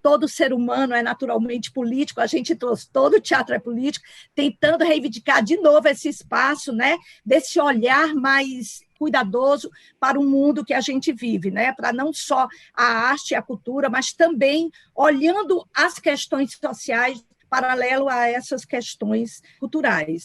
todo ser humano é naturalmente político, a gente trouxe todo o teatro é político, tentando reivindicar de novo esse espaço, né, desse olhar mais cuidadoso para o mundo que a gente vive, né, para não só a arte e a cultura, mas também olhando as questões sociais paralelo a essas questões culturais.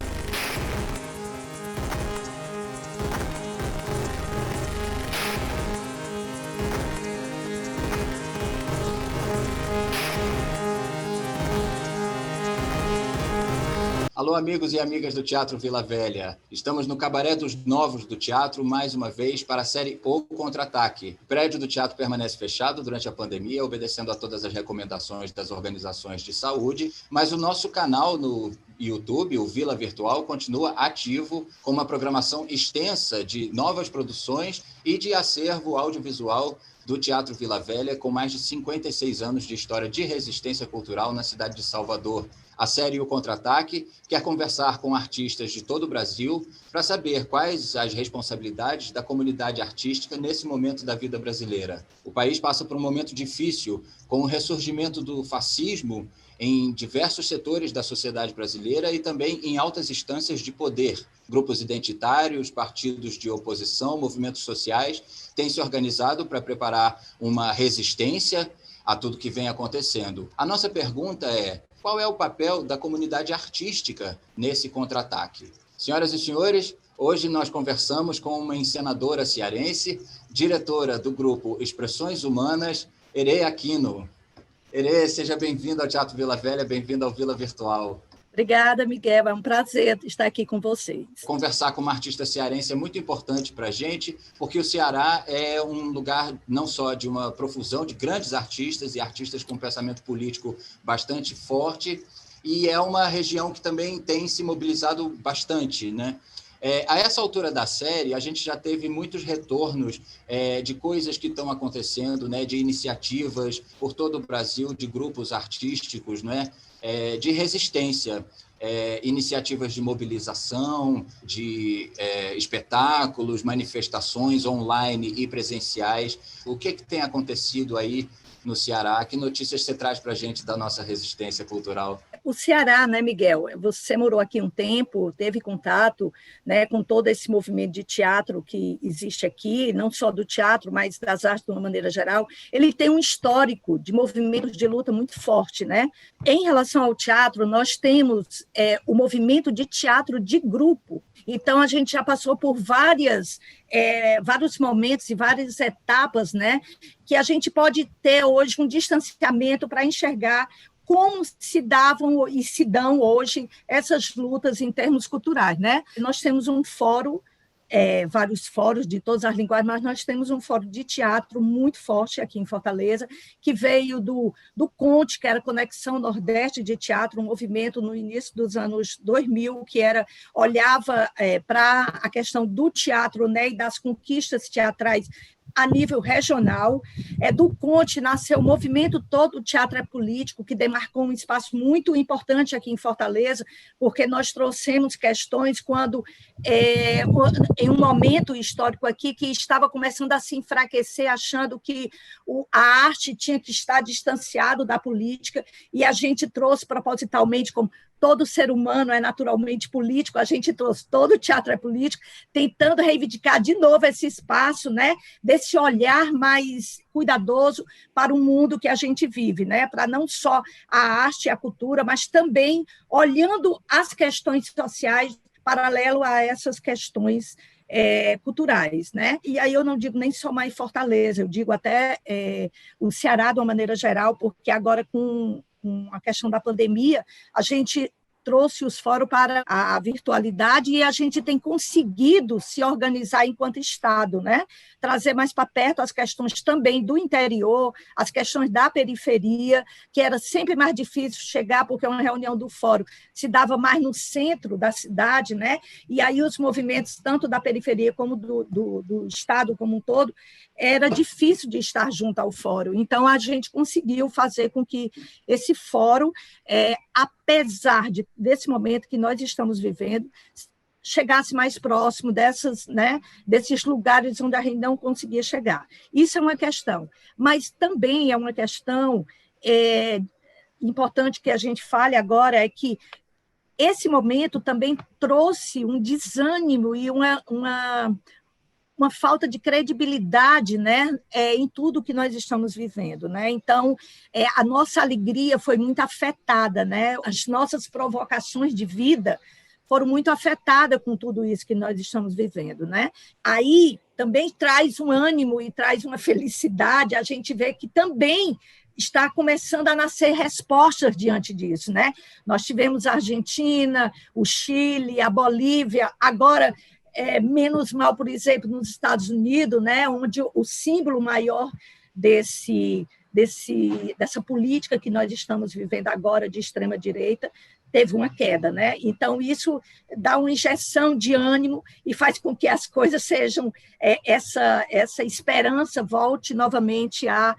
Alô, amigos e amigas do Teatro Vila Velha. Estamos no Cabaré dos Novos do Teatro, mais uma vez, para a série O Contra-Ataque. O prédio do teatro permanece fechado durante a pandemia, obedecendo a todas as recomendações das organizações de saúde, mas o nosso canal no YouTube, o Vila Virtual, continua ativo com uma programação extensa de novas produções e de acervo audiovisual do Teatro Vila Velha, com mais de 56 anos de história de resistência cultural na cidade de Salvador. A série O Contra-Ataque quer conversar com artistas de todo o Brasil para saber quais as responsabilidades da comunidade artística nesse momento da vida brasileira. O país passa por um momento difícil, com o ressurgimento do fascismo em diversos setores da sociedade brasileira e também em altas instâncias de poder. Grupos identitários, partidos de oposição, movimentos sociais têm se organizado para preparar uma resistência a tudo que vem acontecendo. A nossa pergunta é: qual é o papel da comunidade artística nesse contra-ataque? Senhoras e senhores, hoje nós conversamos com uma encenadora cearense, diretora do grupo Expressões Humanas, Erê Aquino. Erê, seja bem-vinda ao Teatro Vila Velha, bem-vinda ao Vila Virtual. Obrigada, Miguel, é um prazer estar aqui com vocês. Conversar com uma artista cearense é muito importante para a gente, porque o Ceará é um lugar não só de uma profusão de grandes artistas e artistas com pensamento político bastante forte, e é uma região que também tem se mobilizado bastante, né? A essa altura da série, a gente já teve muitos retornos de coisas que estão acontecendo, né, de iniciativas por todo o Brasil, de grupos artísticos, né, de resistência, iniciativas de mobilização, de espetáculos, manifestações online e presenciais. O que tem acontecido aí no Ceará? Que notícias você traz para a gente da nossa resistência cultural? O Ceará, né, Miguel? Você morou aqui um tempo, teve contato, né, com todo esse movimento de teatro que existe aqui, não só do teatro, mas das artes de uma maneira geral. Ele tem um histórico de movimentos de luta muito forte, né? Em relação ao teatro, nós temos o movimento de teatro de grupo. Então, a gente já passou por vários momentos e várias etapas, né, que a gente pode ter hoje um distanciamento para enxergar como se davam e se dão hoje essas lutas em termos culturais, né? Nós temos um fórum, vários fóruns de todas as linguagens, mas nós temos um fórum de teatro muito forte aqui em Fortaleza, que veio do CONTE, que era Conexão Nordeste de Teatro, um movimento no início dos anos 2000, que olhava para a questão do teatro, né, e das conquistas teatrais a nível regional. Do CONTE nasceu o movimento todo do Teatro é Político, que demarcou um espaço muito importante aqui em Fortaleza, porque nós trouxemos questões quando, em um momento histórico aqui, que estava começando a se enfraquecer, achando que a arte tinha que estar distanciado da política, e a gente trouxe propositalmente, como todo ser humano é naturalmente político, a gente trouxe todo o teatro é político, tentando reivindicar de novo esse espaço, né, desse olhar mais cuidadoso para o mundo que a gente vive, né, para não só a arte e a cultura, mas também olhando as questões sociais paralelo a essas questões culturais, né? E aí eu não digo nem só mais Fortaleza, eu digo até o Ceará de uma maneira geral, porque agora com a questão da pandemia, a gente trouxe os fóruns para a virtualidade e a gente tem conseguido se organizar enquanto Estado, né? Trazer mais para perto as questões também do interior, as questões da periferia, que era sempre mais difícil chegar, porque uma reunião do fórum se dava mais no centro da cidade, né? E aí os movimentos, tanto da periferia como do Estado como um todo, era difícil de estar junto ao fórum. Então, a gente conseguiu fazer com que esse fórum, apesar desse momento que nós estamos vivendo, chegasse mais próximo desses lugares onde a gente não conseguia chegar. Isso é uma questão. Mas também é uma questão importante que a gente fale agora é que esse momento também trouxe um desânimo e uma falta de credibilidade, né, em tudo que nós estamos vivendo, né? Então, a nossa alegria foi muito afetada, né? As nossas provocações de vida foram muito afetadas com tudo isso que nós estamos vivendo, né? Aí também traz um ânimo e traz uma felicidade, a gente vê que também está começando a nascer respostas diante disso, né? Nós tivemos a Argentina, o Chile, a Bolívia, agora menos mal, por exemplo, nos Estados Unidos, né? Onde o símbolo maior dessa política que nós estamos vivendo agora de extrema-direita teve uma queda, né? Então, isso dá uma injeção de ânimo e faz com que as coisas sejam, essa esperança volte novamente a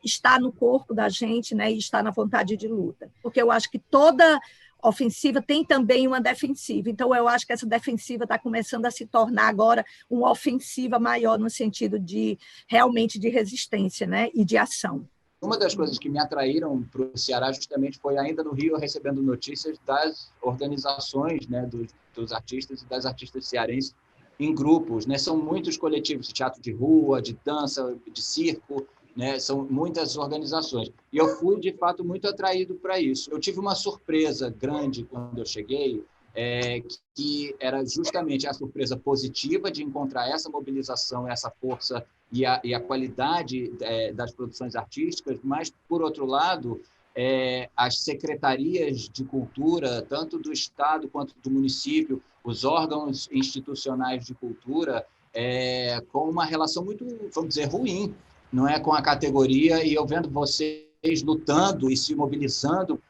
estar no corpo da gente, né? E estar na vontade de luta. Porque eu acho que toda ofensiva tem também uma defensiva. Então, eu acho que essa defensiva está começando a se tornar agora uma ofensiva maior no sentido de realmente de resistência, né? E de ação. Uma das coisas que me atraíram para o Ceará justamente foi, ainda no Rio, recebendo notícias das organizações, né, dos artistas e das artistas cearenses em grupos, né? São muitos coletivos de teatro de rua, de dança, de circo, né? São muitas organizações. E eu fui, de fato, muito atraído para isso. Eu tive uma surpresa grande quando eu cheguei, que era justamente a surpresa positiva de encontrar essa mobilização, essa força e a qualidade das produções artísticas, mas, por outro lado, as secretarias de cultura, tanto do Estado quanto do município, os órgãos institucionais de cultura, com uma relação muito, vamos dizer, ruim, não é, com a categoria, e eu vendo vocês lutando e se mobilizando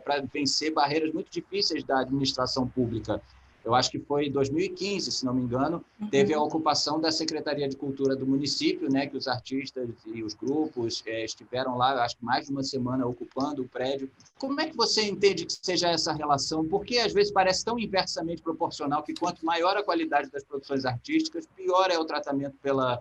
para vencer barreiras muito difíceis da administração pública. Eu acho que foi em 2015, se não me engano, teve a ocupação da Secretaria de Cultura do município, né, que os artistas e os grupos estiveram lá, acho que mais de uma semana, ocupando o prédio. Como é que você entende que seja essa relação? Porque, às vezes, parece tão inversamente proporcional que, quanto maior a qualidade das produções artísticas, pior é o tratamento pela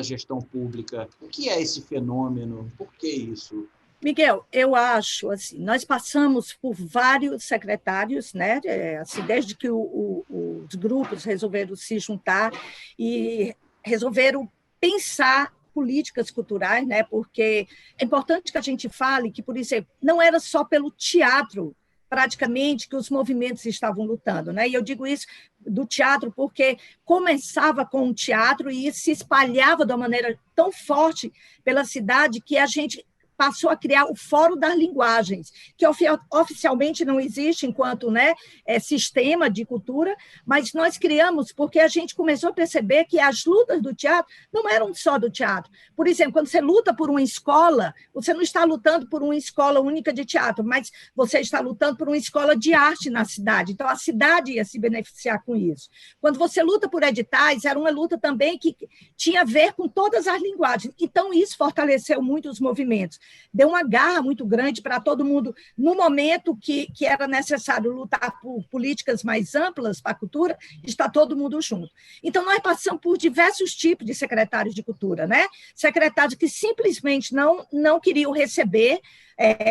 gestão pública. O que é esse fenômeno? Por que isso? Miguel, eu acho, assim, nós passamos por vários secretários, né, assim, desde que os grupos resolveram se juntar e resolveram pensar políticas culturais, né, porque é importante que a gente fale que, por exemplo, não era só pelo teatro, praticamente, que os movimentos estavam lutando, né? E eu digo isso do teatro porque começava com o teatro e se espalhava de uma maneira tão forte pela cidade que a gente passou a criar o Fórum das Linguagens, que oficialmente não existe enquanto, né, sistema de cultura, mas nós criamos porque a gente começou a perceber que as lutas do teatro não eram só do teatro. Por exemplo, quando você luta por uma escola, você não está lutando por uma escola única de teatro, mas você está lutando por uma escola de arte na cidade. Então, a cidade ia se beneficiar com isso. Quando você luta por editais, era uma luta também que tinha a ver com todas as linguagens. Então, isso fortaleceu muito os movimentos. Deu uma garra muito grande para todo mundo, no momento que era necessário lutar por políticas mais amplas para a cultura, está todo mundo junto. Então, nós passamos por diversos tipos de secretários de cultura, né? Secretários que simplesmente não queriam receber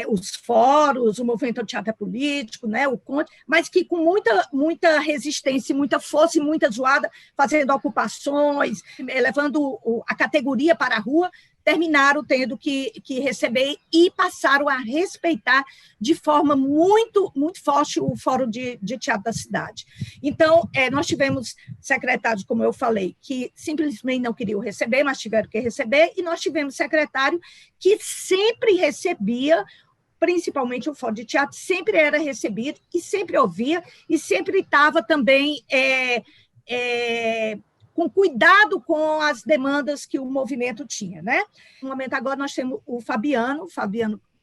os fóruns, o movimento do teatro político, né, o Conte, mas que com muita resistência, muita força e muita zoada, fazendo ocupações, levando a categoria para a rua, terminaram tendo que receber e passaram a respeitar de forma muito, muito forte o Fórum de Teatro da cidade. Então, nós tivemos secretários, como eu falei, que simplesmente não queriam receber, mas tiveram que receber, e nós tivemos secretário que sempre recebia, principalmente o Fórum de Teatro, sempre era recebido e sempre ouvia, e sempre estava também com cuidado com as demandas que o movimento tinha, né? No momento agora nós temos o Fabiano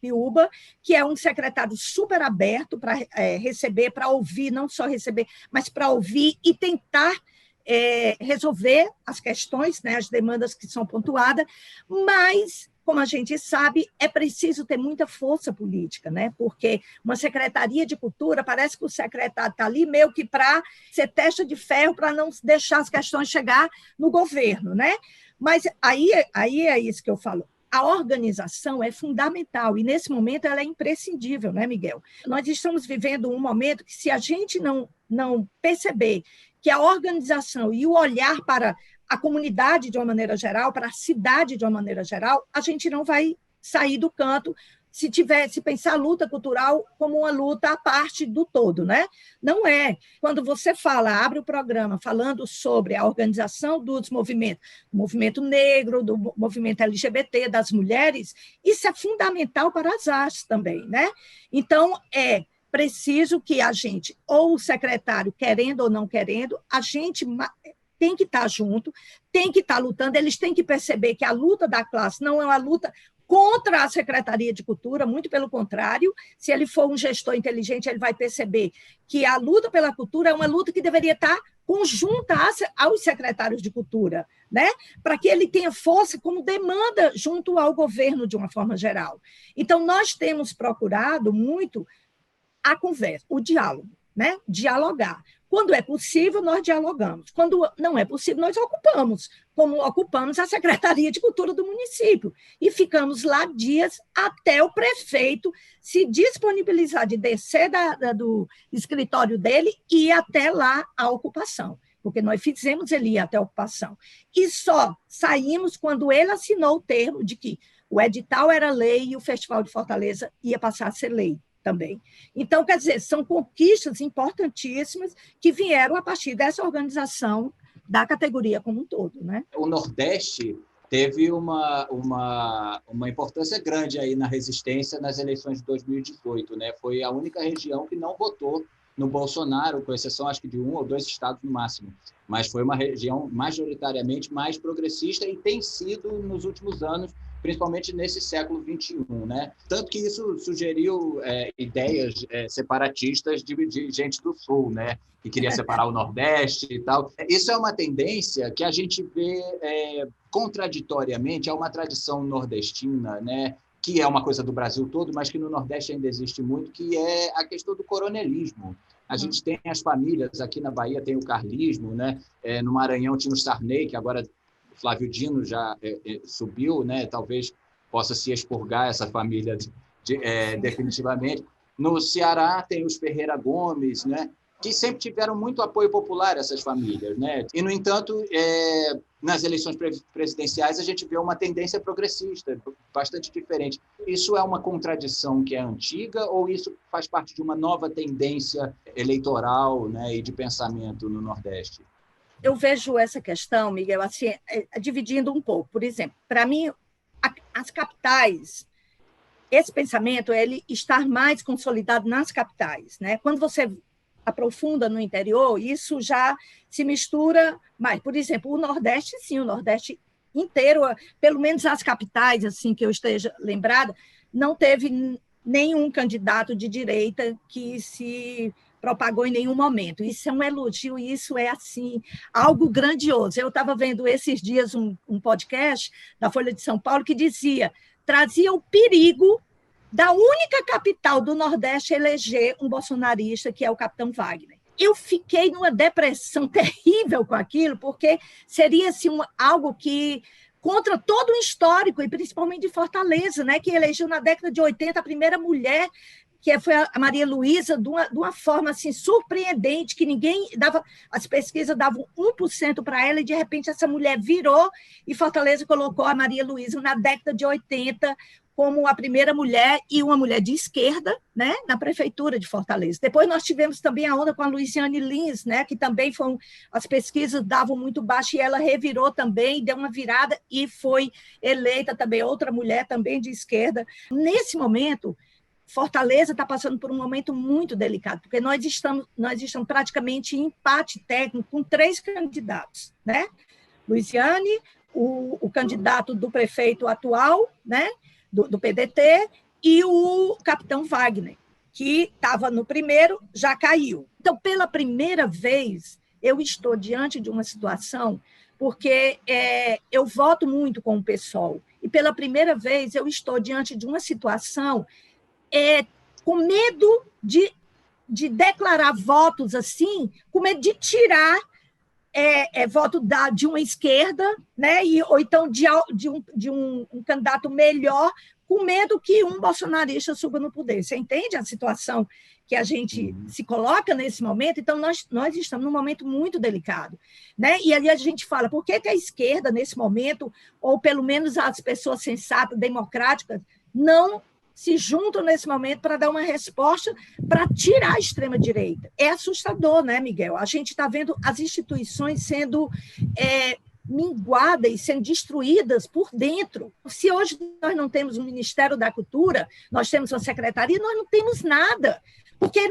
Piuba, que é um secretário super aberto para receber, para ouvir, não só receber, mas para ouvir e tentar resolver as questões, né, as demandas que são pontuadas, mas, como a gente sabe, é preciso ter muita força política, né? Porque uma secretaria de cultura, parece que o secretário está ali meio que para ser testa de ferro, para não deixar as questões chegar no governo, né? Mas aí é isso que eu falo. a organização é fundamental e, nesse momento, ela é imprescindível, né, Miguel? Nós estamos vivendo um momento que, se a gente não perceber que a organização e o olhar para a comunidade de uma maneira geral, para a cidade de uma maneira geral, a gente não vai sair do canto se pensar a luta cultural como uma luta à parte do todo, né? Não é. Quando você abre o programa falando sobre a organização dos movimentos, do movimento negro, do movimento LGBT, das mulheres, isso é fundamental para as artes também, né? Então, é preciso que a gente, ou o secretário, querendo ou não querendo, a gente tem que estar junto, tem que estar lutando, eles têm que perceber que a luta da classe não é uma luta contra a Secretaria de Cultura, muito pelo contrário, se ele for um gestor inteligente, ele vai perceber que a luta pela cultura é uma luta que deveria estar conjunta aos secretários de cultura, né? Para que ele tenha força como demanda junto ao governo, de uma forma geral. Então, nós temos procurado muito a conversa, o diálogo, né? Dialogar. Quando é possível, nós dialogamos. Quando não é possível, nós ocupamos, como ocupamos a Secretaria de Cultura do município. E ficamos lá dias até o prefeito se disponibilizar de descer do escritório dele e ir até lá a ocupação, porque nós fizemos ele ir até a ocupação. E só saímos quando ele assinou o termo de que o edital era lei e o Festival de Fortaleza ia passar a ser lei também. Então, quer dizer, são conquistas importantíssimas que vieram a partir dessa organização da categoria como um todo, né? O Nordeste teve uma importância grande aí na resistência nas eleições de 2018, né? Foi a única região que não votou no Bolsonaro, com exceção, acho que, de 1 ou 2 estados no máximo. Mas foi uma região majoritariamente mais progressista e tem sido, nos últimos anos, principalmente nesse século XXI, né? Tanto que isso sugeriu ideias separatistas de gente do Sul, né? Que queria separar o Nordeste e tal. Isso é uma tendência que a gente vê contraditoriamente a uma tradição nordestina, né? Que é uma coisa do Brasil todo, mas que no Nordeste ainda existe muito, que é a questão do coronelismo. A gente tem as famílias, aqui na Bahia tem o carlismo, né? No Maranhão tinha o Sarney, que agora Flávio Dino já subiu, né? Talvez possa se expurgar essa família definitivamente. No Ceará tem os Ferreira Gomes, né? Que sempre tiveram muito apoio popular, essas famílias, né? E, no entanto, nas eleições presidenciais, a gente vê uma tendência progressista, bastante diferente. Isso é uma contradição que é antiga ou isso faz parte de uma nova tendência eleitoral, né, e de pensamento no Nordeste? Eu vejo essa questão, Miguel, assim, dividindo um pouco. Por exemplo, para mim, as capitais, esse pensamento, ele está mais consolidado nas capitais, né? Quando você aprofunda no interior, isso já se mistura mais. Por exemplo, o Nordeste, sim, o Nordeste inteiro, pelo menos as capitais, assim, que eu esteja lembrada, não teve nenhum candidato de direita que se propagou em nenhum momento. Isso é um elogio, isso é, assim, algo grandioso. Eu estava vendo esses dias um podcast da Folha de São Paulo que trazia o perigo da única capital do Nordeste eleger um bolsonarista, que é o Capitão Wagner. Eu fiquei numa depressão terrível com aquilo, porque seria assim, algo que contra todo o histórico, e principalmente de Fortaleza, né, que elegeu na década de 80 a primeira mulher, que foi a Maria Luísa, de uma forma assim, surpreendente, que ninguém dava, as pesquisas davam 1% para ela, e de repente essa mulher virou, e Fortaleza colocou a Maria Luísa na década de 80 como a primeira mulher, e uma mulher de esquerda, né, na prefeitura de Fortaleza. Depois nós tivemos também a onda com a Luiziane Lins, né, que também as pesquisas davam muito baixo, e ela revirou também, deu uma virada, e foi eleita também outra mulher, também de esquerda. Nesse momento, Fortaleza está passando por um momento muito delicado, porque nós estamos praticamente em empate técnico com 3 candidatos, né? Luiziane, o candidato do prefeito atual, né? do PDT, e o Capitão Wagner, que estava no primeiro, já caiu. Então, pela primeira vez, eu estou diante de uma situação, porque eu voto muito com o PSOL, e pela primeira vez eu estou diante de uma situação com medo de declarar votos assim, com medo de tirar voto de uma esquerda, né? Ou então de um candidato melhor, com medo que um bolsonarista suba no poder. Você entende a situação que a gente se coloca nesse momento? Então, nós estamos num momento muito delicado, né? E ali a gente fala, por que a esquerda, nesse momento, ou pelo menos as pessoas sensatas, democráticas, não se juntam nesse momento para dar uma resposta para tirar a extrema-direita? É assustador, né, Miguel? A gente está vendo as instituições sendo minguadas e sendo destruídas por dentro. Se hoje nós não temos um Ministério da Cultura, nós temos uma secretaria, nós não temos nada. Porque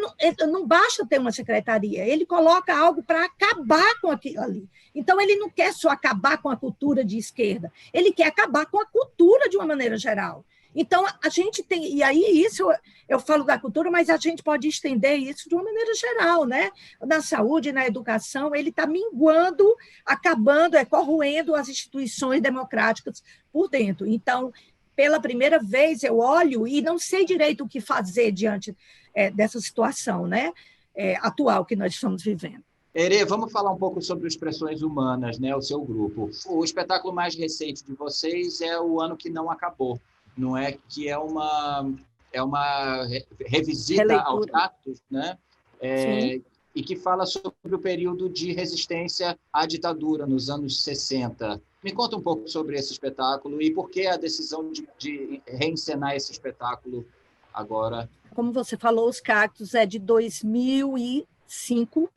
não basta ter uma secretaria, ele coloca algo para acabar com aquilo ali. Então, ele não quer só acabar com a cultura de esquerda, ele quer acabar com a cultura de uma maneira geral. Então, a gente tem, e aí isso eu falo da cultura, mas a gente pode estender isso de uma maneira geral, né? Na saúde, na educação, ele está minguando, acabando, corroendo as instituições democráticas por dentro. Então, pela primeira vez, eu olho e não sei direito o que fazer diante dessa situação, né? Atual que nós estamos vivendo. Herê, vamos falar um pouco sobre Expressões Humanas, né? O seu grupo. O espetáculo mais recente de vocês é O Ano que Não Acabou. Não é que é uma revisita Releitura aos atos, né? Sim. E que fala sobre o período de resistência à ditadura nos anos 60. Me conta um pouco sobre esse espetáculo e por que a decisão de reencenar esse espetáculo agora. Como você falou, Os Cactos é de 2005.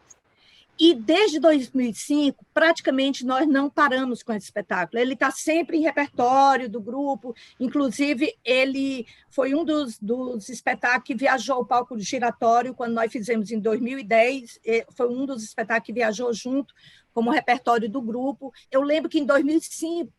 E desde 2005, praticamente, nós não paramos com esse espetáculo. Ele está sempre em repertório do grupo, inclusive ele foi um dos espetáculos que viajou ao palco giratório, quando nós fizemos em 2010, foi um dos espetáculos que viajou junto como repertório do grupo. Eu lembro que em 2005,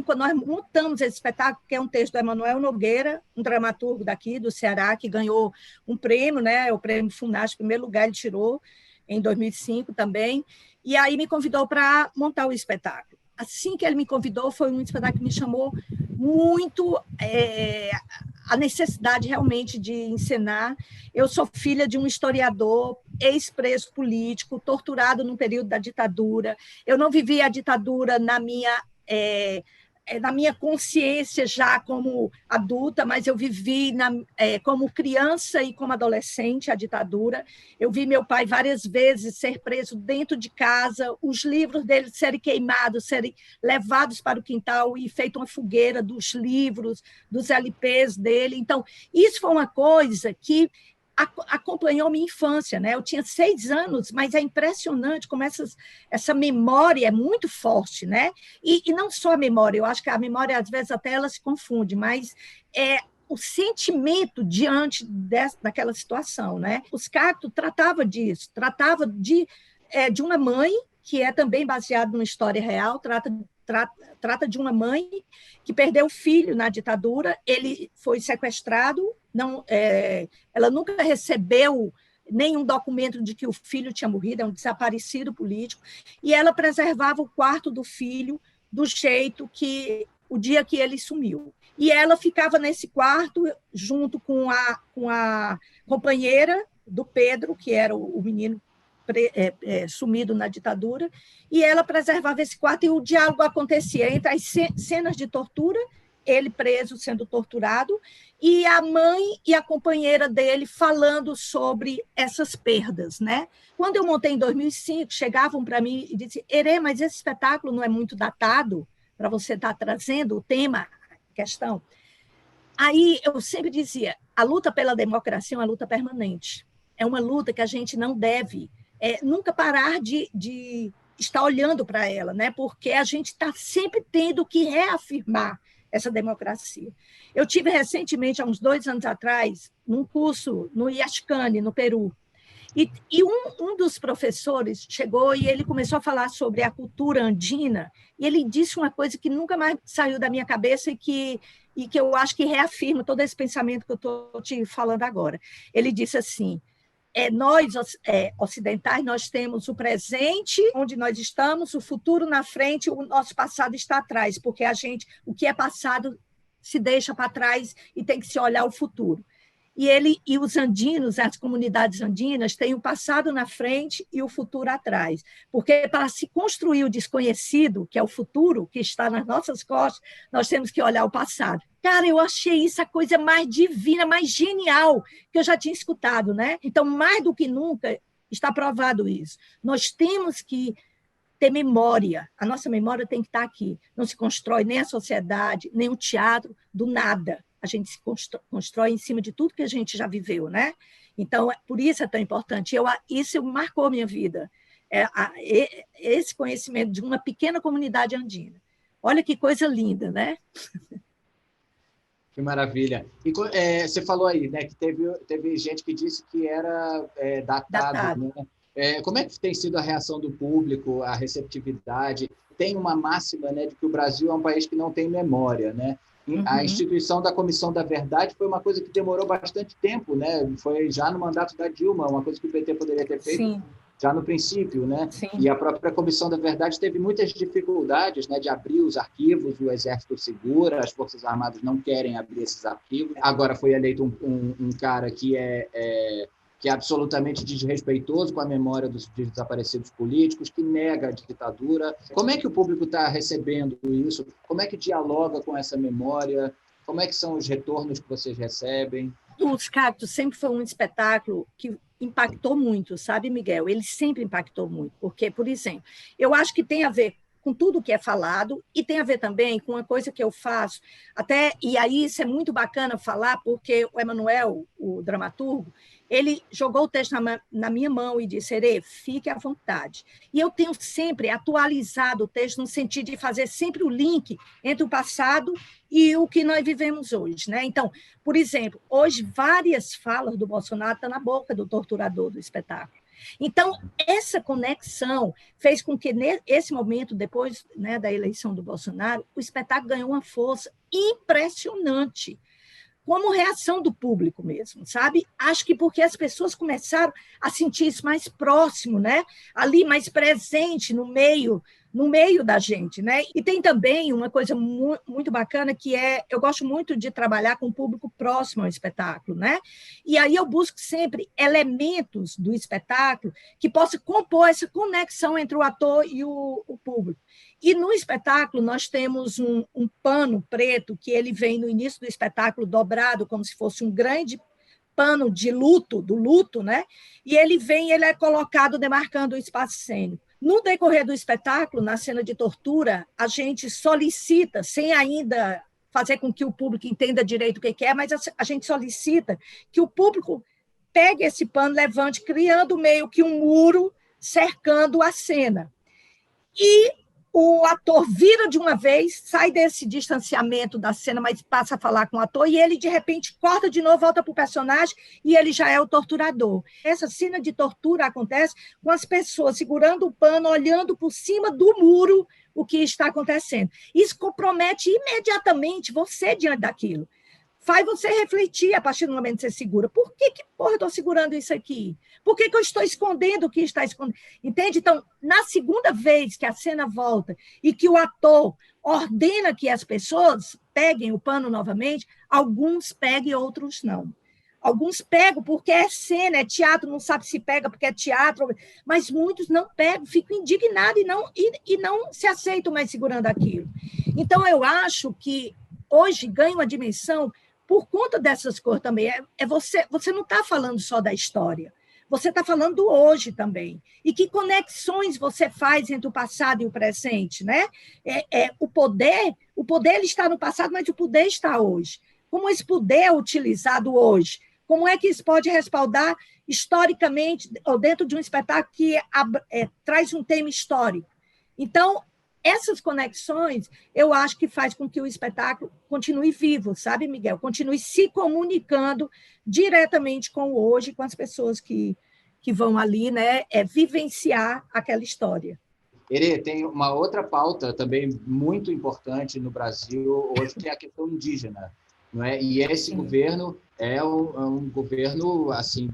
quando nós montamos esse espetáculo, que é um texto do Emanuel Nogueira, um dramaturgo daqui do Ceará, que ganhou um prêmio, né, o prêmio FUNASC, em primeiro lugar ele tirou, em 2005 também, e aí me convidou para montar o espetáculo. Assim que ele me convidou, foi um espetáculo que me chamou muito a necessidade realmente de encenar. Eu sou filha de um historiador, ex-preso político, torturado no período da ditadura. Eu não vivi a ditadura na minha consciência já como adulta, mas eu vivi como criança e como adolescente a ditadura. Eu vi meu pai várias vezes ser preso dentro de casa, os livros dele serem queimados, serem levados para o quintal e feita uma fogueira dos livros, dos LPs dele. Então, isso foi uma coisa que acompanhou minha infância, né? Eu tinha 6 anos, mas é impressionante como essa memória é muito forte, né? E não só a memória, eu acho que a memória, às vezes, até ela se confunde, mas o sentimento diante daquela situação, né? Os Cactos tratava disso, tratava de uma mãe, que é também baseado numa história real, trata de uma mãe que perdeu o filho na ditadura, ele foi sequestrado, ela nunca recebeu nenhum documento de que o filho tinha morrido, é um desaparecido político, e ela preservava o quarto do filho do jeito que o dia que ele sumiu. E ela ficava nesse quarto junto com a companheira do Pedro, que era o menino sumido na ditadura, e ela preservava esse quarto, e o diálogo acontecia entre as cenas de tortura, ele preso, sendo torturado, e a mãe e a companheira dele falando sobre essas perdas, né? Quando eu montei em 2005, chegavam para mim e diziam: Herê, mas esse espetáculo não é muito datado para você estar trazendo o tema, a questão? Aí eu sempre dizia: a luta pela democracia é uma luta permanente, é uma luta que a gente não deve nunca parar de estar olhando para ela, né? Porque a gente está sempre tendo que reafirmar essa democracia. Eu tive recentemente, há uns 2 anos atrás, num curso no Yaxcane, no Peru, e um dos professores chegou e ele começou a falar sobre a cultura andina, e ele disse uma coisa que nunca mais saiu da minha cabeça e que eu acho que reafirma todo esse pensamento que eu estou te falando agora. Ele disse assim: nós, ocidentais, nós temos o presente, onde nós estamos, o futuro na frente, o nosso passado está atrás, porque o que é passado se deixa para trás e tem que se olhar o futuro. E os andinos, as comunidades andinas, têm o passado na frente e o futuro atrás. Porque para se construir o desconhecido, que é o futuro, que está nas nossas costas, nós temos que olhar o passado. Cara, eu achei isso a coisa mais divina, mais genial que eu já tinha escutado, né? Então, mais do que nunca, está provado isso. Nós temos que ter memória. A nossa memória tem que estar aqui. Não se constrói nem a sociedade, nem o teatro do nada. A gente se constrói em cima de tudo que a gente já viveu, né? Então, por isso é tão importante. Isso marcou a minha vida. Esse conhecimento de uma pequena comunidade andina. Olha que coisa linda, né? Que maravilha. E você falou aí, né, que teve gente que disse que era datado, né? Como é que tem sido a reação do público, a receptividade? Tem uma máxima, né, de que o Brasil é um país que não tem memória, né? A instituição da Comissão da Verdade foi uma coisa que demorou bastante tempo, né? Foi já no mandato da Dilma, uma coisa que o PT poderia ter feito. Sim. Já no princípio, né? Sim. E a própria Comissão da Verdade teve muitas dificuldades, né, de abrir os arquivos, o Exército segura, as Forças Armadas não querem abrir esses arquivos. Agora foi eleito um cara que é absolutamente desrespeitoso com a memória dos desaparecidos políticos, que nega a ditadura. Como é que o público está recebendo isso? Como é que dialoga com essa memória? Como é que são os retornos que vocês recebem? Os Cactos sempre foi um espetáculo que impactou muito, sabe, Miguel? Ele sempre impactou muito, porque, por exemplo, eu acho que tem a ver com tudo que é falado e tem a ver também com uma coisa que eu faço, e aí isso é muito bacana falar, porque o Emanuel, o dramaturgo, ele jogou o texto na minha mão e disse, Herê, fique à vontade. E eu tenho sempre atualizado o texto no sentido de fazer sempre o link entre o passado e o que nós vivemos hoje, né? Então, por exemplo, hoje várias falas do Bolsonaro estão na boca do torturador do espetáculo. Então, essa conexão fez com que, nesse momento, depois, né, da eleição do Bolsonaro, o espetáculo ganhou uma força impressionante, como reação do público mesmo, sabe? Acho que porque as pessoas começaram a sentir isso mais próximo, né? Ali mais presente no meio da gente, né? E tem também uma coisa muito bacana que eu gosto muito de trabalhar com o público próximo ao espetáculo, né? E aí eu busco sempre elementos do espetáculo que possam compor essa conexão entre o ator e o público. E no espetáculo nós temos um pano preto que ele vem no início do espetáculo dobrado como se fosse um grande pano de luto, do luto, né? E ele é colocado demarcando o espaço cênico. No decorrer do espetáculo, na cena de tortura, a gente solicita, sem ainda fazer com que o público entenda direito o que é, mas a gente solicita que o público pegue esse pano, levante, criando meio que um muro cercando a cena. E o ator vira de uma vez, sai desse distanciamento da cena, mas passa a falar com o ator, e ele, de repente, corta de novo, volta para o personagem, e ele já é o torturador. Essa cena de tortura acontece com as pessoas segurando o pano, olhando por cima do muro o que está acontecendo. Isso compromete imediatamente você diante daquilo. Faz você refletir a partir do momento que você segura. Por que porra eu estou segurando isso aqui? Por que eu estou escondendo o que está escondendo? Entende? Então, na segunda vez que a cena volta e que o ator ordena que as pessoas peguem o pano novamente, alguns pegam e outros não. Alguns pegam porque é cena, é teatro, não sabe se pega porque é teatro, mas muitos não pegam, ficam indignados e não se aceitam mais segurando aquilo. Então, eu acho que hoje ganha uma dimensão por conta dessas coisas também. Você não está falando só da história, você está falando do hoje também. E que conexões você faz entre o passado e o presente, né? O poder ele está no passado, mas o poder está hoje. Como esse poder é utilizado hoje? Como é que isso pode respaldar historicamente, ou dentro de um espetáculo que traz um tema histórico? Então, essas conexões, eu acho que faz com que o espetáculo continue vivo, sabe, Miguel? Continue se comunicando diretamente com o hoje, com as pessoas que vão ali, né, vivenciar aquela história. Herê, tem uma outra pauta também muito importante no Brasil hoje, que é a questão indígena, não é? E esse Sim. governo é um governo assim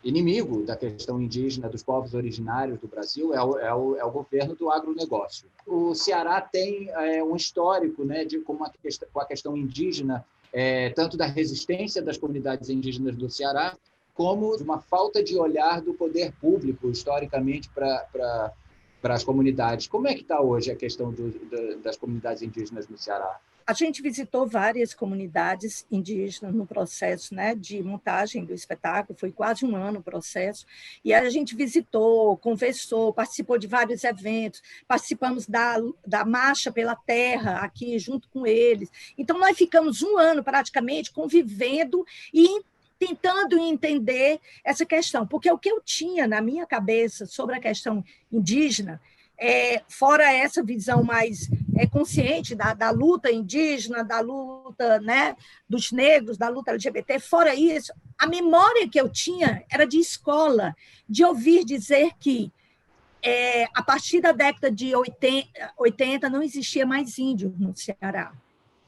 inimigo da questão indígena, dos povos originários do Brasil, é o governo do agronegócio. O Ceará tem um histórico, né, com a questão indígena tanto da resistência das comunidades indígenas do Ceará, como de uma falta de olhar do poder público, historicamente, para as comunidades. Como é que está hoje a questão das comunidades indígenas no Ceará? A gente visitou várias comunidades indígenas no processo, né, de montagem do espetáculo, foi quase um ano o processo, e a gente visitou, conversou, participou de vários eventos, participamos da Marcha pela Terra aqui junto com eles. Então, nós ficamos um ano praticamente convivendo e tentando entender essa questão, porque o que eu tinha na minha cabeça sobre a questão indígena, fora essa visão mais consciente da luta indígena, da luta, né, dos negros, da luta LGBT, fora isso, a memória que eu tinha era de escola, de ouvir dizer que a partir da década de 80 não existia mais índio no Ceará.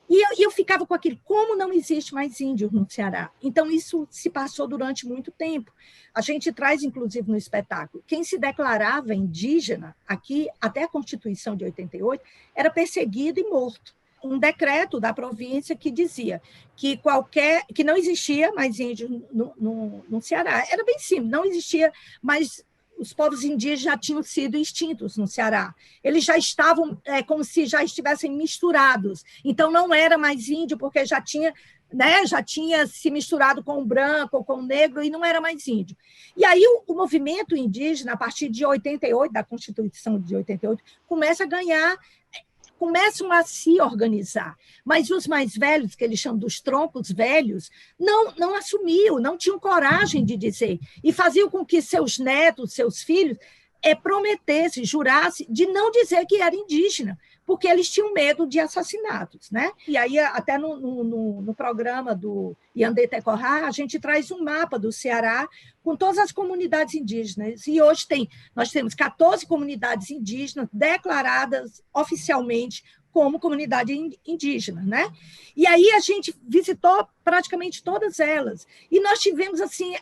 E eu ficava com aquilo, como não existe mais índio no Ceará? Então, isso se passou durante muito tempo. A gente traz, inclusive, no espetáculo, quem se declarava indígena aqui, até a Constituição de 88, era perseguido e morto. Um decreto da província que dizia que não existia mais índio no Ceará. Era bem simples, não existia mais. Os povos indígenas já tinham sido extintos no Ceará. Eles já estavam como se já estivessem misturados. Então, não era mais índio, porque já tinha se misturado com o branco, com o negro, e não era mais índio. E aí, o movimento indígena, a partir de 88, da Constituição de 88, começam a se organizar. Mas os mais velhos, que eles chamam dos troncos velhos, não assumiam, não tinham coragem de dizer, e faziam com que seus netos, seus filhos, prometessem, jurassem de não dizer que era indígena, porque eles tinham medo de assassinatos, né? E aí, até no programa do Yandé Tecorá, a gente traz um mapa do Ceará com todas as comunidades indígenas. E hoje nós temos 14 comunidades indígenas declaradas oficialmente como comunidade indígena, né? E aí a gente visitou praticamente todas elas. E nós tivemos, assim,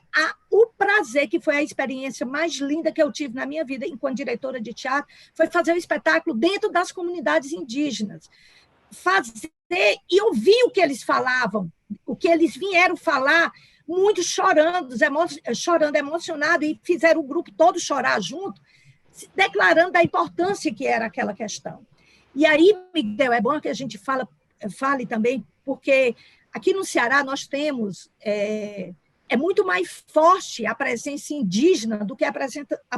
o prazer, que foi a experiência mais linda que eu tive na minha vida enquanto diretora de teatro, foi fazer um espetáculo dentro das comunidades indígenas. Fazer e ouvir o que eles falavam, o que eles vieram falar, muitos chorando, emocionados, e fizeram o grupo todo chorar junto, declarando a importância que era aquela questão. E aí, Miguel, é bom que a gente fale também, porque aqui no Ceará nós temos muito mais forte a presença indígena do que a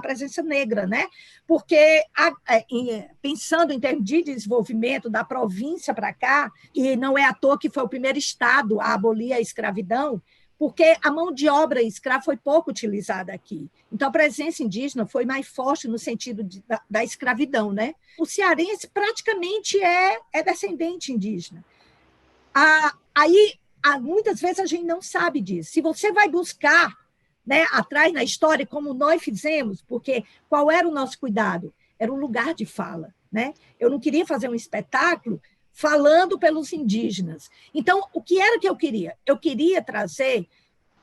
presença negra, né? Porque, pensando em termos de desenvolvimento da província para cá, e não é à toa que foi o primeiro estado a abolir a escravidão, porque a mão de obra escrava foi pouco utilizada aqui. Então, a presença indígena foi mais forte no sentido da escravidão, né? O cearense praticamente é descendente indígena. Aí, muitas vezes, a gente não sabe disso. Se você vai buscar, né, atrás na história, como nós fizemos, porque qual era o nosso cuidado? Era um lugar de fala, né? Eu não queria fazer um espetáculo falando pelos indígenas. Então, o que era que eu queria? Eu queria trazer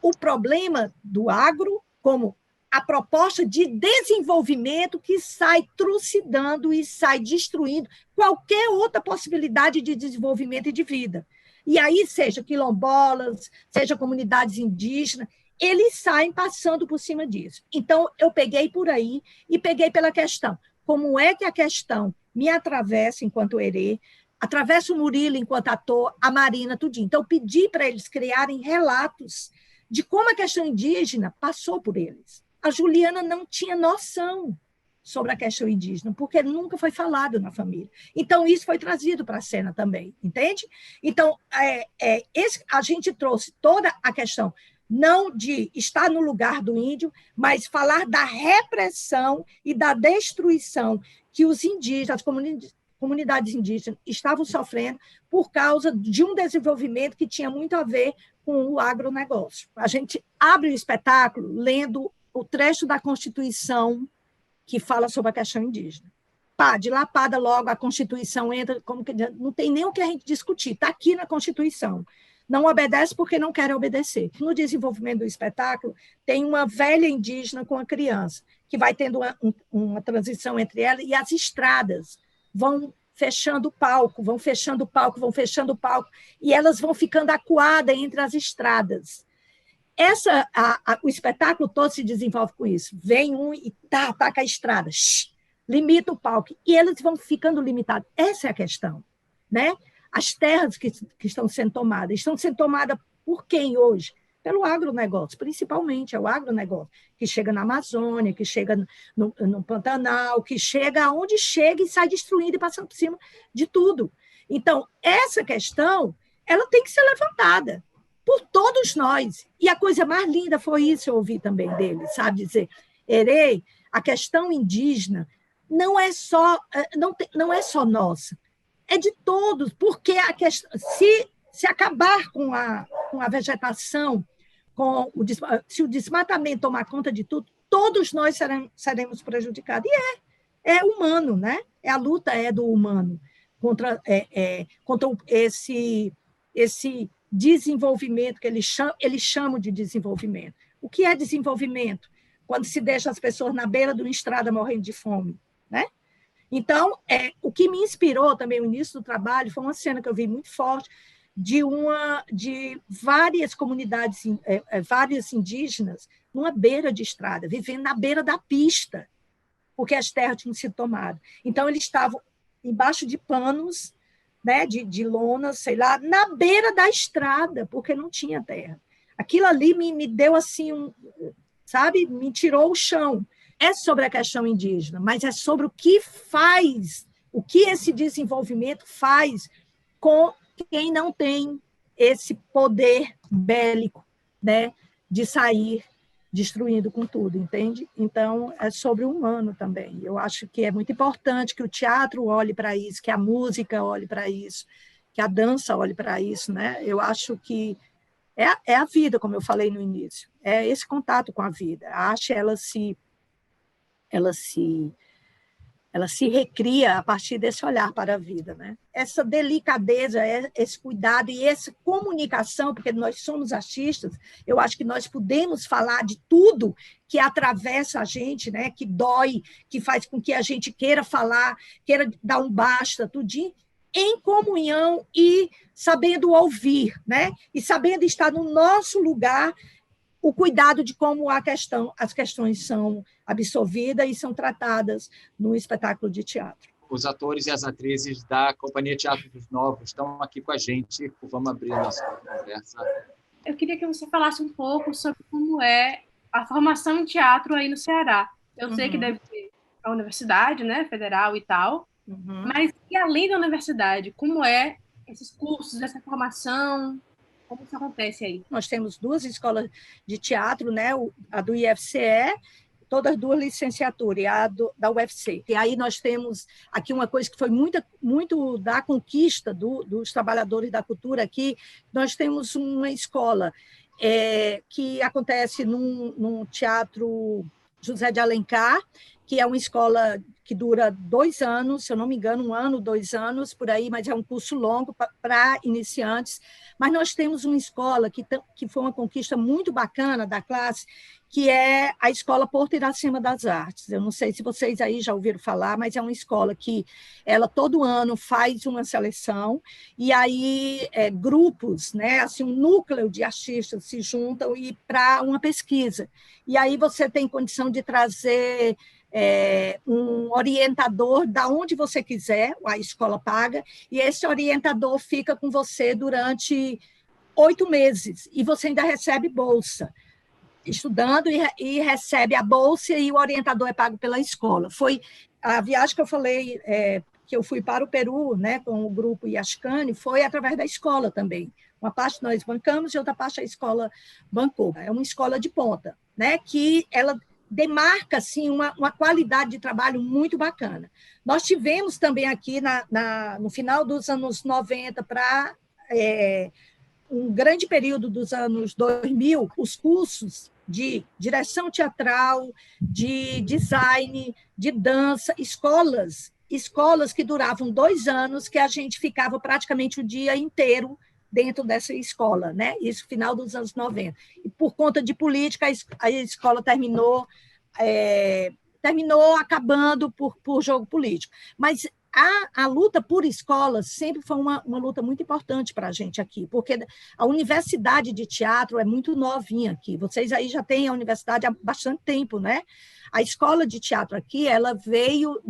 o problema do agro como a proposta de desenvolvimento que sai trucidando e sai destruindo qualquer outra possibilidade de desenvolvimento e de vida. E aí, seja quilombolas, seja comunidades indígenas, eles saem passando por cima disso. Então, eu peguei por aí e peguei pela questão. Como é que a questão me atravessa enquanto herê, atravessa o Murilo enquanto ator, a Marina, tudinho. Então, eu pedi para eles criarem relatos de como a questão indígena passou por eles. A Juliana não tinha noção sobre a questão indígena, porque nunca foi falado na família. Então, isso foi trazido para a cena também, entende? Então, a gente trouxe toda a questão, não de estar no lugar do índio, mas falar da repressão e da destruição que os indígenas, as comunidades indígenas estavam sofrendo por causa de um desenvolvimento que tinha muito a ver com o agronegócio. A gente abre o espetáculo lendo o trecho da Constituição que fala sobre a questão indígena. Dilapada logo, a Constituição entra, como que não tem nem o que a gente discutir, está aqui na Constituição. Não obedece porque não quer obedecer. No desenvolvimento do espetáculo, tem uma velha indígena com a criança, que vai tendo uma transição entre ela, e as estradas vão fechando o palco, vão fechando o palco, vão fechando o palco, e elas vão ficando acuadas entre as estradas. O espetáculo todo se desenvolve com isso. Vem um e ataca a estrada, limita o palco, e eles vão ficando limitados. Essa é a questão, né? As terras que estão sendo tomadas por quem hoje? Pelo agronegócio, principalmente, é o agronegócio, que chega na Amazônia, que chega no Pantanal, que chega aonde chega e sai destruindo e passando por cima de tudo. Então, essa questão, ela tem que ser levantada por todos nós. E a coisa mais linda foi isso, eu ouvi também dele, sabe, dizer, Herê, a questão indígena não é só nossa, é de todos, porque a questão, se acabar com a vegetação, se o desmatamento tomar conta de tudo, todos nós seremos prejudicados. E é humano, né? A luta é do humano contra esse desenvolvimento que eles chamam de desenvolvimento. O que é desenvolvimento? Quando se deixa as pessoas na beira de uma estrada morrendo de fome, né? Então, o que me inspirou também no início do trabalho foi uma cena que eu vi muito forte de várias comunidades, várias indígenas, numa beira de estrada, vivendo na beira da pista, porque as terras tinham sido tomadas. Então, eles estavam embaixo de panos, né, de lonas, sei lá, na beira da estrada, porque não tinha terra. Aquilo ali me deu assim, sabe, me tirou o chão. É sobre a questão indígena, mas é sobre o que esse desenvolvimento faz com quem não tem esse poder bélico, né, de sair destruindo com tudo, entende? Então, é sobre o humano também. Eu acho que é muito importante que o teatro olhe para isso, que a música olhe para isso, que a dança olhe para isso, né? Eu acho que é a vida, como eu falei no início, é esse contato com a vida. A arte, ela se recria a partir desse olhar para a vida, né? Essa delicadeza, esse cuidado e essa comunicação, porque nós somos artistas, eu acho que nós podemos falar de tudo que atravessa a gente, né? Que dói, que faz com que a gente queira falar, queira dar um basta, tudinho, em comunhão e sabendo ouvir, né? E sabendo estar no nosso lugar, o cuidado de como as questões são absorvidas e são tratadas no espetáculo de teatro. Os atores e as atrizes da Companhia Teatro dos Novos estão aqui com a gente. Vamos abrir a nossa conversa. Eu queria que você falasse um pouco sobre como é a formação em teatro aí no Ceará. Eu sei que deve ter a universidade, né, federal e tal, mas e além da universidade, como é esses cursos, essa formação? Como isso acontece aí? Nós temos 2 escolas de teatro, né? A do IFCE, todas 2 licenciaturas, e a da UFC. E aí nós temos aqui uma coisa que foi muito da conquista dos trabalhadores da cultura aqui. Nós temos uma escola que acontece num teatro José de Alencar, que é uma escola que dura 2 anos, se eu não me engano, 1 ano, 2 anos, por aí, mas é um curso longo para iniciantes. Mas nós temos uma escola que foi uma conquista muito bacana da classe, que é a Escola Porto Iracema das Artes. Eu não sei se vocês aí já ouviram falar, mas é uma escola que ela todo ano faz uma seleção, e aí grupos, né, assim, um núcleo de artistas se juntam para uma pesquisa. E aí você tem condição de trazer um orientador da onde você quiser, a escola paga, e esse orientador fica com você durante 8 meses, e você ainda recebe bolsa, estudando e recebe a bolsa, e o orientador é pago pela escola. Foi a viagem que eu falei, que eu fui para o Peru, né, com o grupo Iascane, foi através da escola também. Uma parte nós bancamos e outra parte a escola bancou. É uma escola de ponta, né, que ela demarca assim, uma qualidade de trabalho muito bacana. Nós tivemos também aqui, no final dos anos 90 para um grande período dos anos 2000, os cursos de direção teatral, de design, de dança, escolas que duravam 2 anos, que a gente ficava praticamente o dia inteiro dentro dessa escola, né? Isso final dos anos 90. E por conta de política, a escola terminou acabando por jogo político. Mas a luta por escolas sempre foi uma luta muito importante para a gente aqui, porque a universidade de teatro é muito novinha aqui. Vocês aí já têm a universidade há bastante tempo, né? A escola de teatro aqui, ela veio,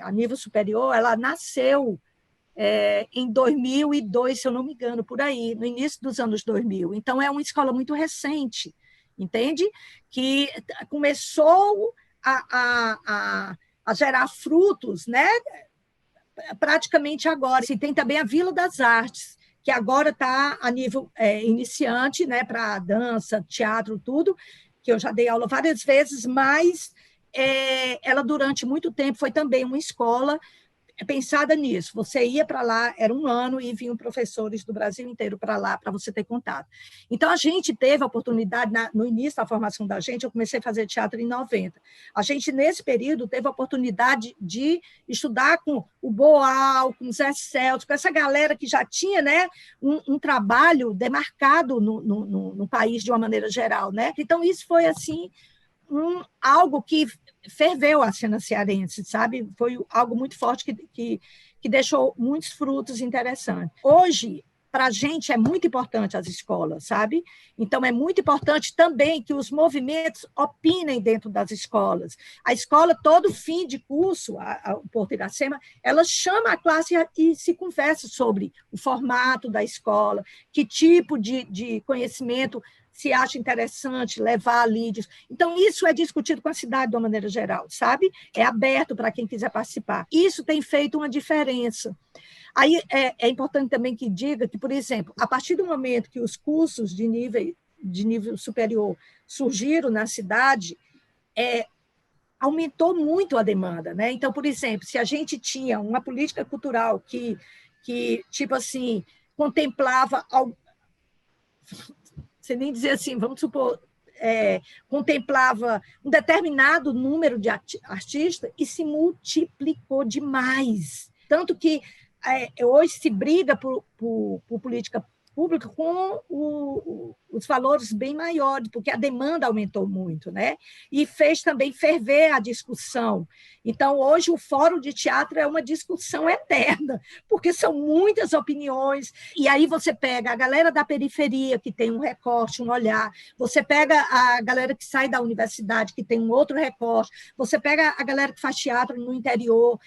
a nível superior, ela nasceu em 2002, se eu não me engano, por aí, no início dos anos 2000. Então, é uma escola muito recente, entende? Que começou a gerar frutos, né? Praticamente agora. E tem também a Vila das Artes, que agora está a nível iniciante, né, para dança, teatro, tudo, que eu já dei aula várias vezes, mas ela, durante muito tempo, foi também uma escola pensada nisso. Você ia para lá, era um ano, e vinham professores do Brasil inteiro para lá, para você ter contato. Então, a gente teve a oportunidade, no início da formação da gente, eu comecei a fazer teatro em 90. A gente, nesse período, teve a oportunidade de estudar com o Boal, com o Zé Celso, com essa galera que já tinha, né, um trabalho demarcado no país, de uma maneira geral, né? Então, isso foi, assim, algo que ferveu a cena cearense, sabe? Foi algo muito forte que deixou muitos frutos interessantes. Hoje, para a gente, é muito importante as escolas, sabe? Então, é muito importante também que os movimentos opinem dentro das escolas. A escola, todo fim de curso, o Porto Iracema, ela chama a classe e se conversa sobre o formato da escola, que tipo de conhecimento se acha interessante levar ali. Então, isso é discutido com a cidade de uma maneira geral, sabe? É aberto para quem quiser participar. Isso tem feito uma diferença. Aí é importante também que diga que, por exemplo, a partir do momento que os cursos de nível superior surgiram na cidade, aumentou muito a demanda, né? Então, por exemplo, se a gente tinha uma política cultural que tipo assim, contemplava... Você nem dizer assim, vamos supor, contemplava um determinado número de artistas e se multiplicou demais. Tanto que hoje se briga por política pública com os valores bem maiores, porque a demanda aumentou muito, né? E fez também ferver a discussão. Então, hoje, o Fórum de Teatro é uma discussão eterna, porque são muitas opiniões, e aí você pega a galera da periferia, que tem um recorte, um olhar, você pega a galera que sai da universidade, que tem um outro recorte, você pega a galera que faz teatro no interior,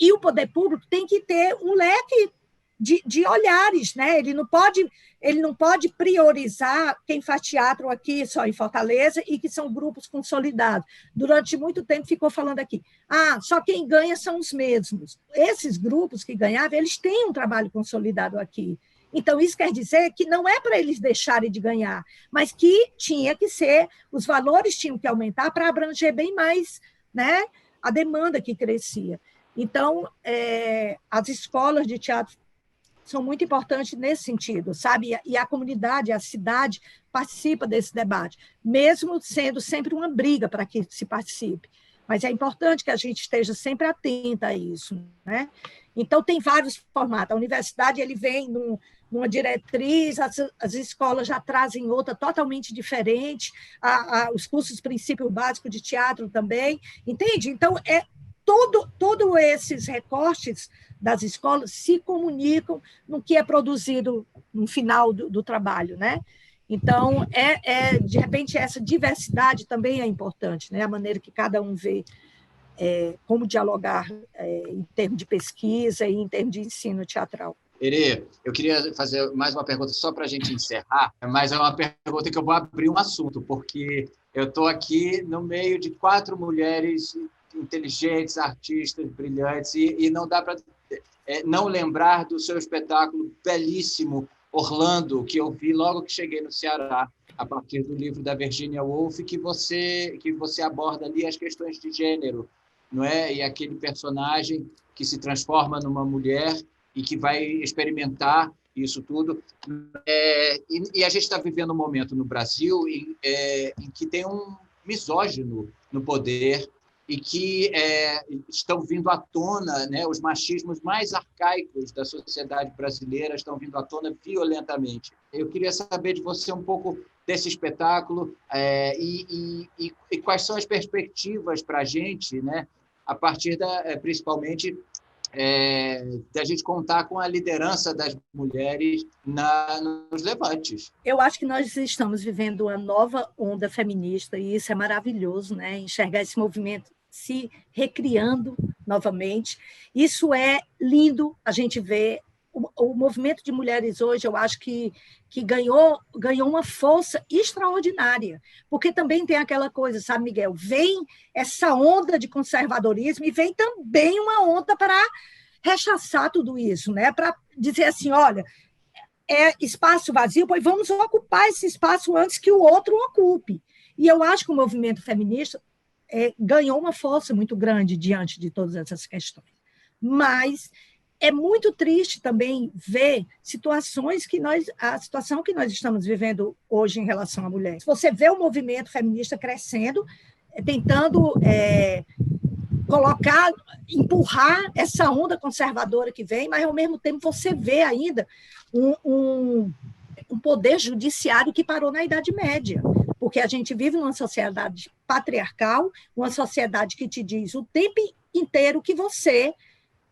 e o poder público tem que ter um leque de olhares, né? Ele não pode priorizar quem faz teatro aqui só em Fortaleza e que são grupos consolidados. Durante muito tempo ficou falando aqui, só quem ganha são os mesmos. Esses grupos que ganhavam, eles têm um trabalho consolidado aqui. Então, isso quer dizer que não é para eles deixarem de ganhar, mas que tinha que ser, os valores tinham que aumentar para abranger bem mais, né, a demanda que crescia. Então, as escolas de teatro são muito importantes nesse sentido, sabe? E a comunidade, a cidade participa desse debate, mesmo sendo sempre uma briga para que se participe. Mas é importante que a gente esteja sempre atenta a isso, né? Então, tem vários formatos. A universidade ele vem numa diretriz, as escolas já trazem outra totalmente diferente, os cursos de princípio básico de teatro também, entende? Então, todos esses recortes das escolas se comunicam no que é produzido no final do trabalho, né? Então, de repente, essa diversidade também é importante, né? A maneira que cada um vê como dialogar em termos de pesquisa e em termos de ensino teatral. Herê, eu queria fazer mais uma pergunta só para a gente encerrar, mas é uma pergunta que eu vou abrir um assunto, porque eu estou aqui no meio de 4 mulheres inteligentes, artistas, brilhantes, e não dá para não lembrar do seu espetáculo belíssimo, Orlando, que eu vi logo que cheguei no Ceará, a partir do livro da Virginia Woolf, que você aborda ali as questões de gênero, não é? E aquele personagem que se transforma numa mulher e que vai experimentar isso tudo. E a gente está vivendo um momento no Brasil em que tem um misógino no poder e que estão vindo à tona, né, os machismos mais arcaicos da sociedade brasileira estão vindo à tona violentamente. Eu queria saber de você um pouco desse espetáculo e quais são as perspectivas para a gente, né, a partir principalmente de a gente contar com a liderança das mulheres nos levantes. Eu acho que nós estamos vivendo uma nova onda feminista, e isso é maravilhoso, né? Enxergar esse movimento se recriando novamente. Isso é lindo, a gente vê. O movimento de mulheres hoje, eu acho que ganhou uma força extraordinária, porque também tem aquela coisa, sabe, Miguel? Vem essa onda de conservadorismo e vem também uma onda para rechaçar tudo isso, né? Para dizer assim, olha, é espaço vazio, pois vamos ocupar esse espaço antes que o outro ocupe. E eu acho que o movimento feminista ganhou uma força muito grande diante de todas essas questões. Mas é muito triste também ver situações a situação que nós estamos vivendo hoje em relação à mulher. Você vê o movimento feminista crescendo, tentando empurrar essa onda conservadora que vem, mas, ao mesmo tempo, você vê ainda um poder judiciário que parou na Idade Média, porque a gente vive numa sociedade patriarcal, uma sociedade que te diz o tempo inteiro que você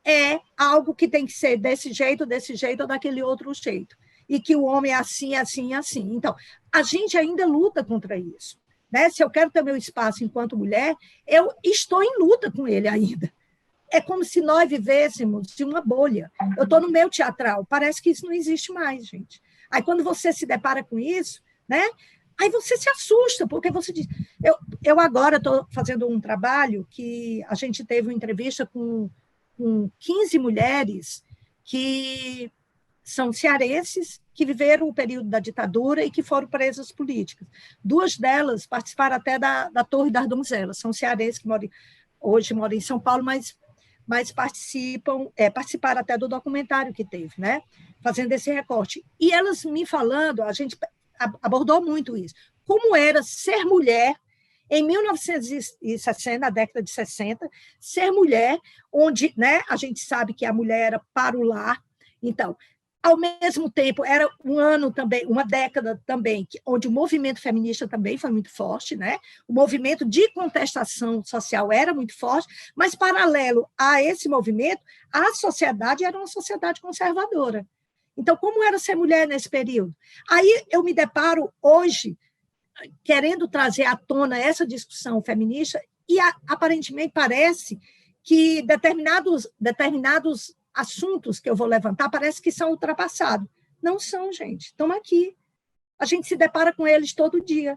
é algo que tem que ser desse jeito ou daquele outro jeito, e que o homem é assim, assim, assim. Então, a gente ainda luta contra isso, né? Se eu quero ter meu espaço enquanto mulher, eu estou em luta com ele ainda. É como se nós vivêssemos em uma bolha. Eu estou no meu teatral, parece que isso não existe mais, gente. Aí, quando você se depara com isso, né? Aí você se assusta, porque você diz... Eu agora estou fazendo um trabalho que a gente teve uma entrevista com 15 mulheres que são cearenses, que viveram o período da ditadura e que foram presas políticas. 2 delas participaram até da Torre das Donzelas, são cearenses que hoje moram em São Paulo, mas participaram até do documentário que teve, né? Fazendo esse recorte. E elas me falando, a gente abordou muito isso, como era ser mulher em 1960, na década de 60, ser mulher, onde, né, a gente sabe que a mulher era para o lar. Então, ao mesmo tempo, era um ano também, uma década também, onde o movimento feminista também foi muito forte, né? O movimento de contestação social era muito forte, mas, paralelo a esse movimento, a sociedade era uma sociedade conservadora. Então, como era ser mulher nesse período? Aí eu me deparo hoje querendo trazer à tona essa discussão feminista e, aparentemente, parece que determinados assuntos que eu vou levantar parece que são ultrapassados. Não são, gente. Estão aqui. A gente se depara com eles todo dia.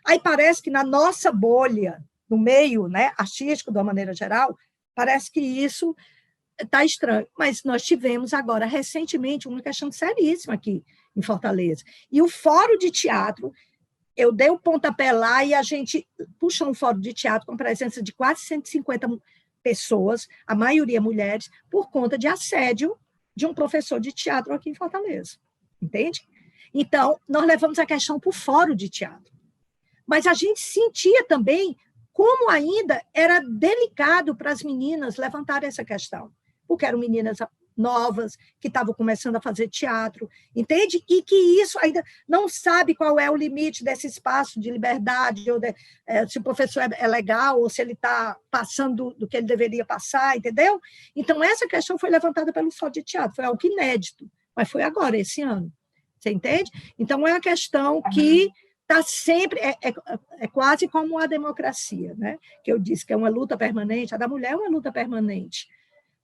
Aí parece que na nossa bolha, no meio, né, artístico, de uma maneira geral, parece que isso está estranho. Mas nós tivemos agora, recentemente, uma questão seríssima aqui em Fortaleza. E o Fórum de Teatro, eu dei o pontapé lá e a gente puxou um fórum de teatro com presença de quase 150 pessoas, a maioria mulheres, por conta de assédio de um professor de teatro aqui em Fortaleza. Entende? Então, nós levamos a questão para o fórum de teatro. Mas a gente sentia também como ainda era delicado para as meninas levantarem essa questão, porque eram meninas novas, que estavam começando a fazer teatro, entende? E que isso ainda não sabe qual é o limite desse espaço de liberdade, ou se o professor é legal, ou se ele está passando do que ele deveria passar, entendeu? Então, essa questão foi levantada pelo Fórum de Teatro, foi algo inédito, mas foi agora, esse ano, você entende? Então, é uma questão que está sempre, é quase como a democracia, né? Que eu disse que é uma luta permanente, a da mulher é uma luta permanente,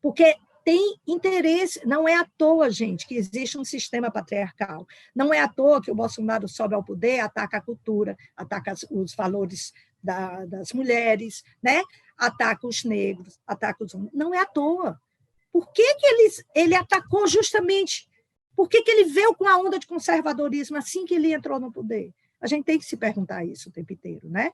porque tem interesse, não é à toa, gente, que existe um sistema patriarcal, não é à toa que o Bolsonaro sobe ao poder, ataca a cultura, ataca os valores das mulheres, né? Ataca os negros, ataca os homens, não é à toa. Por que ele atacou justamente? Por que ele veio com a onda de conservadorismo assim que ele entrou no poder? A gente tem que se perguntar isso o tempo inteiro, né?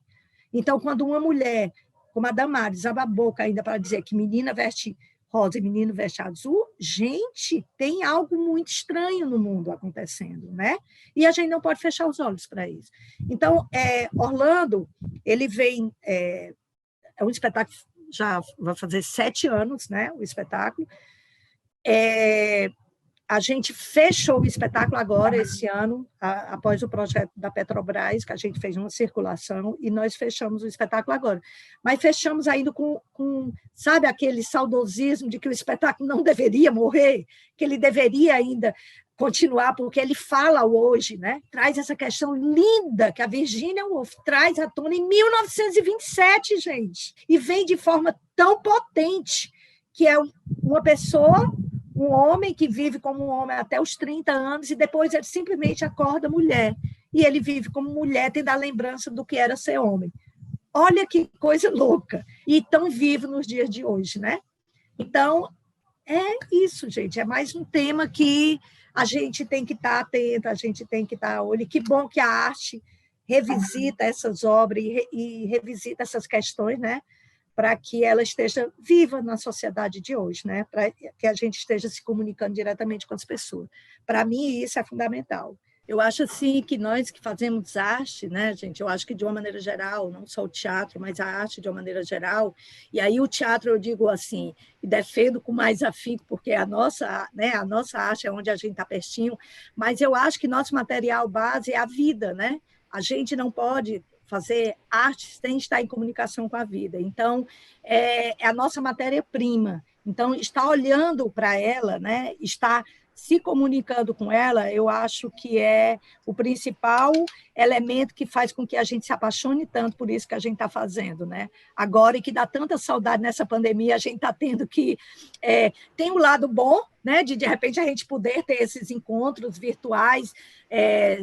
Então, quando uma mulher, como a Damares, abre a boca ainda para dizer que menina veste rosa e menino veste azul, gente, tem algo muito estranho no mundo acontecendo, né? E a gente não pode fechar os olhos para isso. Então, Orlando, ele vem... É um espetáculo, já vai fazer 7 anos, né? O espetáculo. A gente fechou o espetáculo agora, esse ano, após o projeto da Petrobras, que a gente fez uma circulação, e nós fechamos o espetáculo agora. Mas fechamos ainda sabe, aquele saudosismo de que o espetáculo não deveria morrer, que ele deveria ainda continuar, porque ele fala hoje, né? Traz essa questão linda que a Virginia Woolf traz à tona em 1927, gente, e vem de forma tão potente, que é uma pessoa, um homem que vive como um homem até os 30 anos e depois ele simplesmente acorda mulher. E ele vive como mulher, tendo a lembrança do que era ser homem. Olha que coisa louca. E tão vivo nos dias de hoje, né? Então, é isso, gente. É mais um tema que a gente tem que estar atento, a gente tem que estar olho. Que bom que a arte revisita essas obras e revisita essas questões, né? Para que ela esteja viva na sociedade de hoje, né? Para que a gente esteja se comunicando diretamente com as pessoas. Para mim, isso é fundamental. Eu acho assim que nós que fazemos arte, né, gente? Eu acho que de uma maneira geral, não só o teatro, mas a arte de uma maneira geral. E aí o teatro eu digo assim, e defendo com mais afinco, porque a nossa arte é onde a gente está pertinho. Mas eu acho que nosso material base é a vida, né? A gente não pode fazer arte sem estar em comunicação com a vida. Então, é a nossa matéria-prima. Então, estar olhando para ela, né, estar se comunicando com ela, eu acho que é o principal elemento que faz com que a gente se apaixone tanto por isso que a gente está fazendo, né? Agora, e que dá tanta saudade nessa pandemia, a gente está tendo que... tem um lado bom, né, de repente a gente poder ter esses encontros virtuais,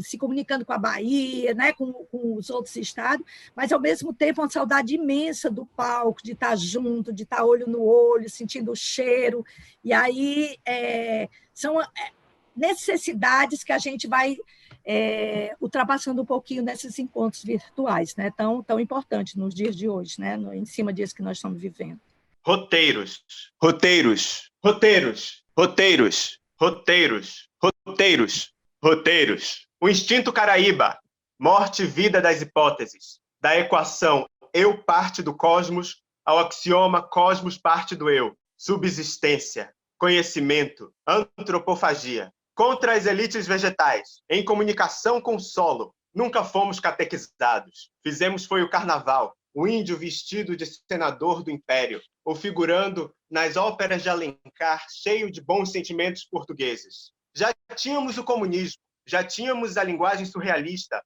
se comunicando com a Bahia, né, com os outros estados, mas, ao mesmo tempo, uma saudade imensa do palco, de estar junto, de estar olho no olho, sentindo o cheiro, e aí são necessidades que a gente vai ultrapassando um pouquinho nesses encontros virtuais, né, tão importantes nos dias de hoje, né, em cima disso que nós estamos vivendo. Roteiros, roteiros, roteiros, roteiros, roteiros, roteiros, roteiros. O instinto caraíba, morte e vida das hipóteses, da equação eu parte do cosmos ao axioma cosmos parte do eu, subsistência, conhecimento, antropofagia. Contra as elites vegetais, em comunicação com o solo, nunca fomos catequizados. Fizemos foi o carnaval, o índio vestido de senador do império, ou figurando nas óperas de Alencar, cheio de bons sentimentos portugueses. Já tínhamos o comunismo, já tínhamos a linguagem surrealista,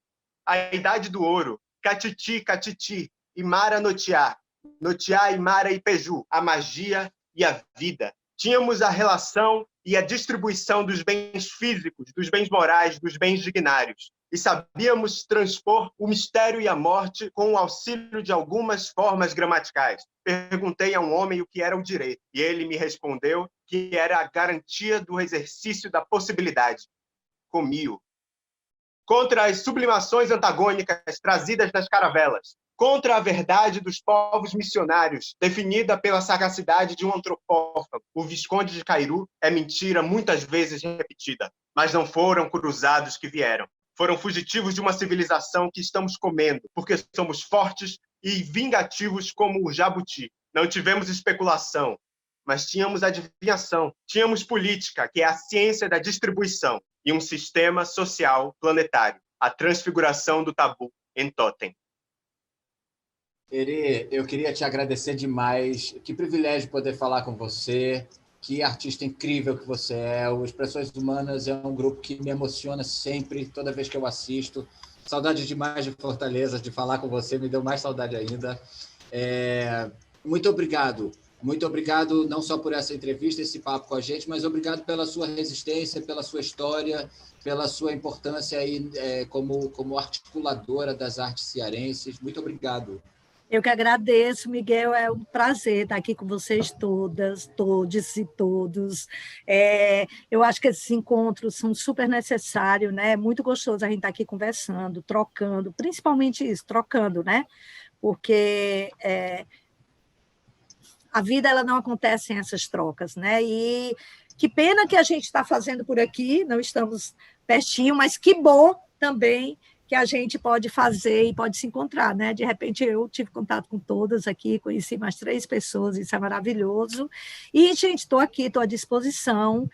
a idade do ouro, catiti, catiti, e mara notear, notear e mara e peju, a magia e a vida. Tínhamos a relação e a distribuição dos bens físicos, dos bens morais, dos bens dignários. E sabíamos transpor o mistério e a morte com o auxílio de algumas formas gramaticais. Perguntei a um homem o que era o direito, e ele me respondeu que era a garantia do exercício da possibilidade. Comi-o. Contra as sublimações antagônicas trazidas nas caravelas, contra a verdade dos povos missionários, definida pela sagacidade de um antropófago, o Visconde de Cairu é mentira muitas vezes repetida, mas não foram cruzados que vieram. Foram fugitivos de uma civilização que estamos comendo, porque somos fortes e vingativos como o jabuti. Não tivemos especulação, mas tínhamos adivinhação. Tínhamos política, que é a ciência da distribuição, e um sistema social planetário, a transfiguração do tabu em totem. Eri, eu queria te agradecer demais. Que privilégio poder falar com você. Que artista incrível que você é. O Expressões Humanas é um grupo que me emociona sempre, toda vez que eu assisto. Saudade demais de Fortaleza, de falar com você, me deu mais saudade ainda. Muito obrigado. Muito obrigado não só por essa entrevista, esse papo com a gente, mas obrigado pela sua resistência, pela sua história, pela sua importância aí, como articuladora das artes cearenses. Muito obrigado. Eu que agradeço, Miguel, é um prazer estar aqui com vocês todas, todos e todos. Eu acho que esses encontros são super necessários, né? É muito gostoso a gente estar aqui conversando, trocando, principalmente isso, trocando, né? Porque a vida ela não acontece sem essas trocas, né? E que pena que a gente está fazendo por aqui, não estamos pertinho, mas que bom também que a gente pode fazer e pode se encontrar, né? De repente, eu tive contato com todas aqui, conheci mais 3 pessoas, isso é maravilhoso. E, gente, estou aqui, estou à disposição.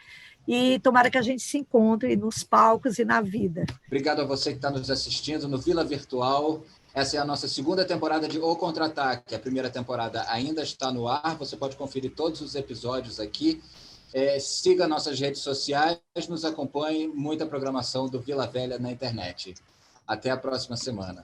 e tomara que a gente se encontre nos palcos e na vida. Obrigado a você que está nos assistindo no Vila Virtual. Essa é a nossa segunda temporada de O Contra-Ataque. A primeira temporada ainda está no ar, você pode conferir todos os episódios aqui. Siga nossas redes sociais, nos acompanhe, muita programação do Vila Velha na internet. Até a próxima semana.